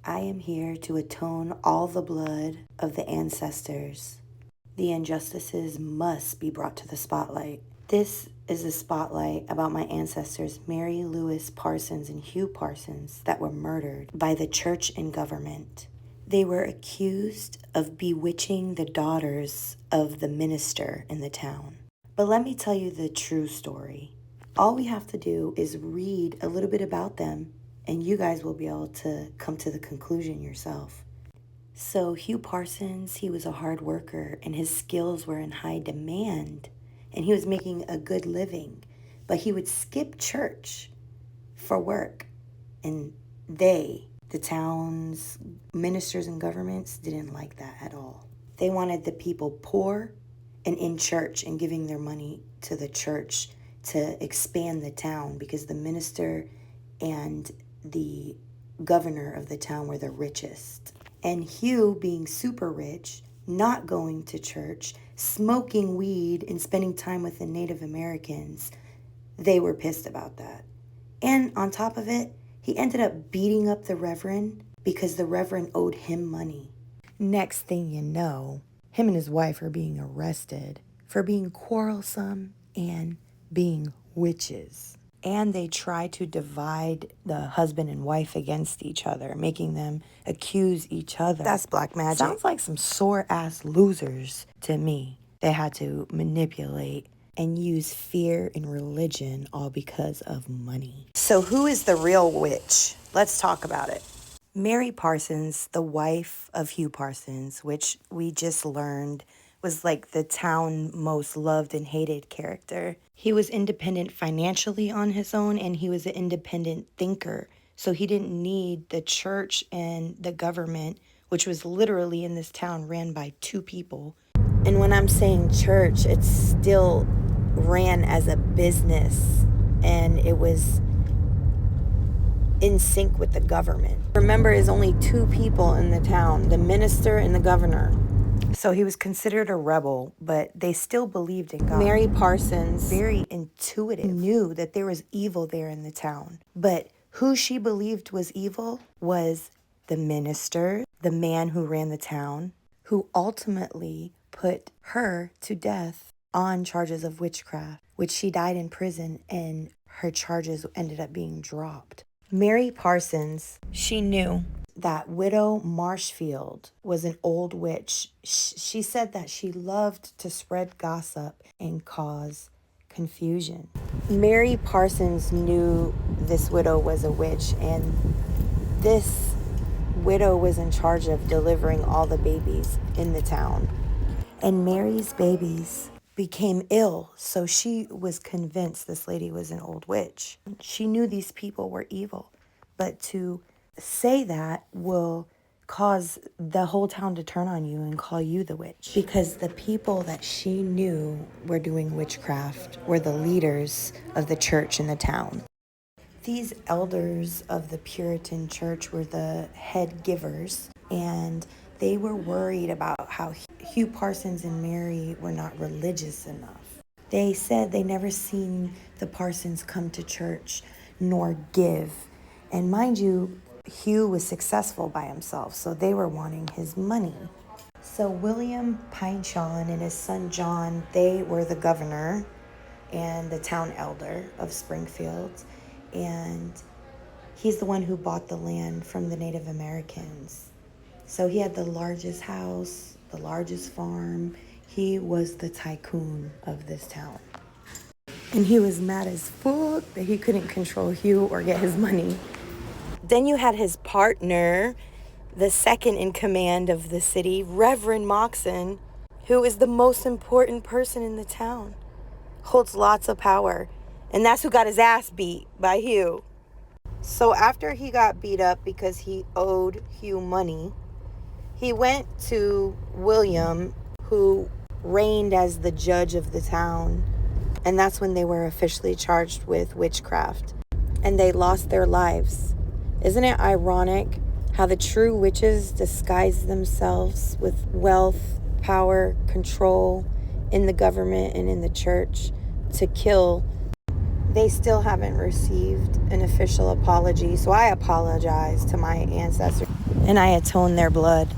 I am here to atone all the blood of the ancestors. The injustices must be brought to the spotlight. This is a spotlight about my ancestors, Mary Louise Parsons and Hugh Parsons, that were murdered by the church and government. They were accused of bewitching the daughters of the minister in the town. But let me tell you the true story. All we have to do is read a little bit about them, and you guys will be able to come to the conclusion yourself. So Hugh Parsons, he was a hard worker, and his skills were in high demand, and he was making a good living. But he would skip church for work, and the town's ministers and governments didn't like that at all. They wanted the people poor and in church and giving their money to the church to expand the town, because the minister and the governor of the town were the richest. And Hugh, being super rich, not going to church, smoking weed, and spending time with the Native Americans, they were pissed about that. And on top of it, he ended up beating up the reverend because the reverend owed him money. Next thing you know, him and his wife are being arrested for being quarrelsome and being witches. And they try to divide the husband and wife against each other, making them accuse each other. That's black magic. Sounds like some sore-ass losers to me. They had to manipulate and use fear and religion all because of money. So who is the real witch? Let's talk about it. Mary Parsons, the wife of Hugh Parsons, which we just learned was like the town most loved and hated character. He was independent financially on his own, and he was an independent thinker. So he didn't need the church and the government, which was literally in this town ran by two people. And when I'm saying church, it's still ran as a business, and it was in sync with the government. Remember, there's only two people in the town, the minister and the governor. So he was considered a rebel, but they still believed in God. Mary Parsons, very intuitive, knew that there was evil there in the town. But who she believed was evil was the minister, the man who ran the town, who ultimately put her to death on charges of witchcraft, which she died in prison, and her charges ended up being dropped. Mary Parsons, she knew that Widow Marshfield was an old witch. She said that she loved to spread gossip and cause confusion. Mary Parsons knew this widow was a witch, and this widow was in charge of delivering all the babies in the town. And Mary's babies became ill, so she was convinced this lady was an old witch. She knew these people were evil, but to say that will cause the whole town to turn on you and call you the witch, because the people that she knew were doing witchcraft were the leaders of the church in the town. These elders of the Puritan church were the head givers, and they were worried about how Hugh Parsons and Mary were not religious enough. They said they never seen the Parsons come to church nor give. And mind you, Hugh was successful by himself, so they were wanting his money. So William Pinechon and his son John, they were the governor and the town elder of Springfield, and he's the one who bought the land from the Native Americans. So he had the largest house, the largest farm. He was the tycoon of this town. And he was mad as fuck that he couldn't control Hugh or get his money. Then you had his partner, the second in command of the city, Reverend Moxon, who is the most important person in the town, holds lots of power. And that's who got his ass beat by Hugh. So after he got beat up because he owed Hugh money, he went to William, who reigned as the judge of the town. And that's when they were officially charged with witchcraft. And they lost their lives. Isn't it ironic how the true witches disguise themselves with wealth, power, control in the government and in the church to kill? They still haven't received an official apology, so I apologize to my ancestors. and I atone their blood.